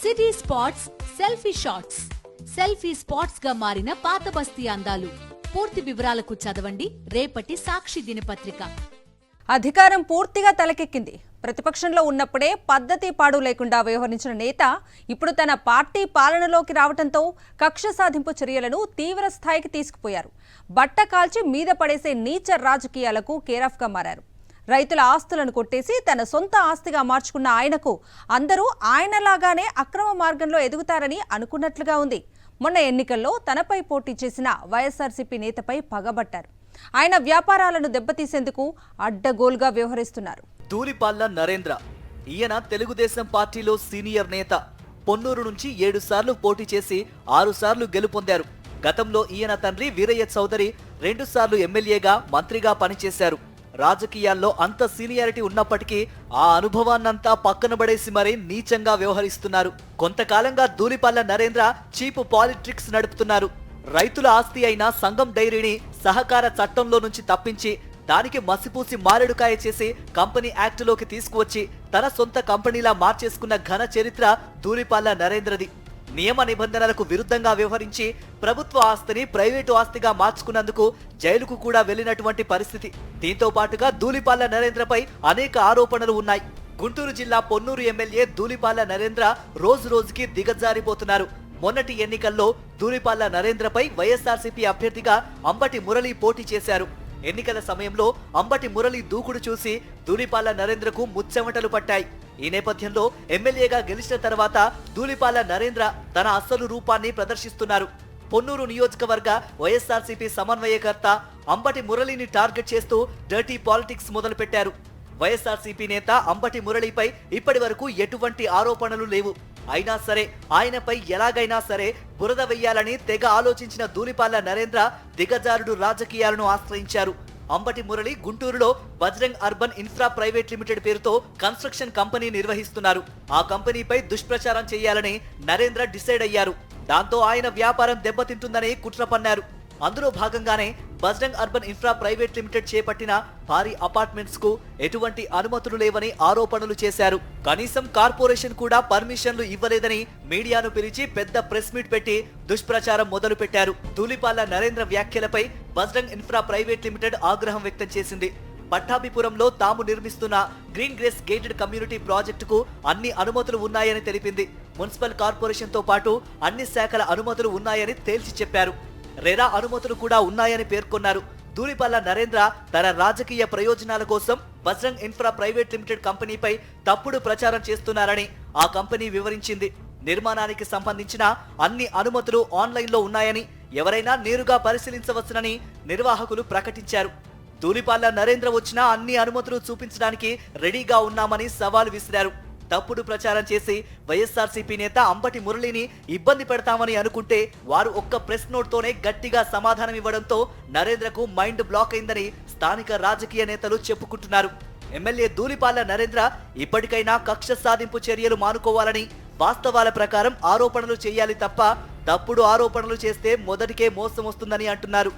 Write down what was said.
City spots selfie shots. Selfie spots గా మారిన పాత బస్తీ అందాలు. పూర్తి వివరాలకు చదవండి రేపటి సాక్షి దినపత్రిక. అధికారం పూర్తిగా తలకెక్కింది. ప్రతిపక్షంలో ఉన్నప్పుడే పద్ధతి పాడు లేకుండా వ్యవహరించిన నేత ఇప్పుడు తన పార్టీ పాలనలోకి రావడంతో కక్ష సాధింపు చర్యలను తీవ్ర స్థాయికి తీసుకుపోయారు. బట్ట కాల్చి మీద పడేసే నీచ రాజకీయాలకు కేరాఫ్గా మారారు. రైతుల ఆస్తులను కొట్టేసి తన సొంత ఆస్తిగా మార్చుకున్న ఆయనకు అందరూ ఆయనలాగానే అక్రమ మార్గంలో ఎదుగుతారని అనుకున్నట్లుగా ఉంది. మొన్న ఎన్నికల్లో తనపై పోటీ చేసిన వైఎస్ఆర్సీపీ నేతపై పగబట్టారు. ఆయన వ్యాపారాలను దెబ్బతీసేందుకు అడ్డగోలుగా వ్యవహరిస్తున్నారు. ధూళిపాళ్ల నరేంద్ర ఈయన తెలుగుదేశం పార్టీలో సీనియర్ నేత. పొన్నూరు నుంచి 7 సార్లు పోటీ చేసి 6 సార్లు గెలుపొందారు. గతంలో ఈయన తండ్రి వీరయ్య చౌదరి 2 సార్లు ఎమ్మెల్యేగా మంత్రిగా పనిచేశారు. రాజకీయాల్లో అంత సీనియారిటీ ఉన్నప్పటికీ ఆ అనుభవాన్నంతా పక్కన పడేసి మరీ నీచంగా వ్యవహరిస్తున్నారు. కొంతకాలంగా ధూళిపాళ్ల నరేంద్ర చీప్ పాలిటిక్స్ నడుపుతున్నారు. రైతుల ఆస్తి అయిన సంఘం డైరీని సహకార చట్టంలో నుంచి తప్పించి దానికి మసిపూసి మారేడుకాయ చేసి కంపెనీ యాక్టులోకి తీసుకువచ్చి తన సొంత కంపెనీలా మార్చేసుకున్న ఘన చరిత్ర ధూళిపాళ్ల నరేంద్రది. నియమ నిబంధనలకు విరుద్ధంగా వ్యవహరించి ప్రభుత్వ ఆస్తిని ప్రైవేటు ఆస్తిగా మార్చుకున్నందుకు జైలుకు కూడా వెళ్లినటువంటి పరిస్థితి. దీంతో పాటుగా ధూళిపాళ్ల నరేంద్రపై అనేక ఆరోపణలు ఉన్నాయి. గుంటూరు జిల్లా పొన్నూరు ఎమ్మెల్యే ధూళిపాళ్ల నరేంద్ర రోజు రోజుకి దిగజారిపోతున్నారు. మొన్నటి ఎన్నికల్లో ధూళిపాళ్ల నరేంద్రపై వైఎస్ఆర్సీపీ అభ్యర్థిగా అంబటి మురళి పోటీ చేశారు. ఎన్నికల సమయంలో అంబటి మురళి దూకుడు చూసి ధూళిపాళ్ల నరేంద్రకు ముచ్చెమటలు పట్టాయి. ఈ నేపథ్యంలో ఎమ్మెల్యేగా గెలిచిన తర్వాత ధూళిపాళ్ల నరేంద్ర తన అసలు రూపాన్ని ప్రదర్శిస్తున్నారు. పొన్నూరు నియోజకవర్గ వైఎస్ఆర్సీపీ సమన్వయకర్త అంబటి మురళిని టార్గెట్ చేస్తూ డర్టీ పాలిటిక్స్ మొదలుపెట్టారు. వైఎస్ఆర్సీపీ నేత అంబటి మురళిపై ఇప్పటి వరకు ఎటువంటి ఆరోపణలు లేవు. అయినా సరే ఆయనపై ఎలాగైనా సరే బురద వెయ్యాలని తెగ ఆలోచించిన ధూళిపాళ్ల నరేంద్ర దిగజారుడు రాజకీయాలను ఆశ్రయించారు. అంబటి మురళి గుంటూరులో Bajrang urban infra private limited పేరుతో కన్స్ట్రక్షన్ కంపెనీ నిర్వహిస్తున్నారు. ఆ కంపెనీపై దుష్ప్రచారం చేయాలని నరేంద్ర డిసైడ్ అయ్యారు. దాంతో ఆయన వ్యాపారం దెబ్బతింటుందని కుట్ర పన్నారు. అందులో భాగంగానే Bajrang urban infra private limited చేపట్టిన భారీ అపార్ట్మెంట్స్ కు ఎటువంటి అనుమతులు లేవని ఆరోపణలు చేశారు. కనీసం కార్పొరేషన్ కూడా పర్మిషన్లు ఇవ్వలేదని మీడియాను పిలిచి పెద్ద ప్రెస్ మీట్ పెట్టి దుష్ప్రచారం మొదలు పెట్టారు. ధూళిపాళ్ల నరేంద్ర వ్యాఖ్యలపై బజరంగ్ ఇన్ఫ్రా ప్రైవేట్ లిమిటెడ్ ఆగ్రహం వ్యక్తం చేసింది. పట్టాభిపురంలో తాము నిర్మిస్తున్న గ్రీన్ గ్రేస్ గేటెడ్ కమ్యూనిటీ ప్రాజెక్టుకు అన్ని అనుమతులు ఉన్నాయని తెలిపింది. మున్సిపల్ కార్పొరేషన్ తో పాటు అన్ని శాఖల అనుమతులు ఉన్నాయని తేల్చి చెప్పారు. రెరా అనుమతులు కూడా ఉన్నాయని పేర్కొన్నారు. ధూళిపాళ్ల నరేంద్ర తన రాజకీయ ప్రయోజనాల కోసం బజరంగ్ ఇన్ఫ్రా ప్రైవేట్ లిమిటెడ్ కంపెనీపై తప్పుడు ప్రచారం చేస్తున్నారని ఆ కంపెనీ వివరించింది. నిర్మాణానికి సంబంధించిన అన్ని అనుమతులు ఆన్లైన్లో ఉన్నాయని ఎవరైనా నేరుగా పరిశీలించవచ్చునని నిర్వాహకులు ప్రకటించారు. ధూళిపాళ్ల నరేంద్ర వచ్చిన అన్ని అనుమతులు చూపించడానికి రెడీగా ఉన్నామని సవాల్ విసిరారు. తప్పుడు ప్రచారం చేసి వైఎస్ఆర్సీపీ నేత అంబటి మురళిని ఇబ్బంది పెడతామని అనుకుంటే వారు ఒక్క ప్రెస్ నోట్ తోనే గట్టిగా సమాధానం ఇవ్వడంతో నరేంద్రకు మైండ్ బ్లాక్ అయిందని స్థానిక రాజకీయ నేతలు చెప్పుకుంటున్నారు. ఎమ్మెల్యే ధూళిపాళ్ల నరేంద్ర ఇప్పటికైనా కక్ష సాధింపు చర్యలు మానుకోవాలని, వాస్తవాల ప్రకారం ఆరోపణలు చేయాలి తప్ప తప్పుడు ఆరోపణలు చేస్తే మొదటికే మోసం వస్తుందని అంటున్నారు.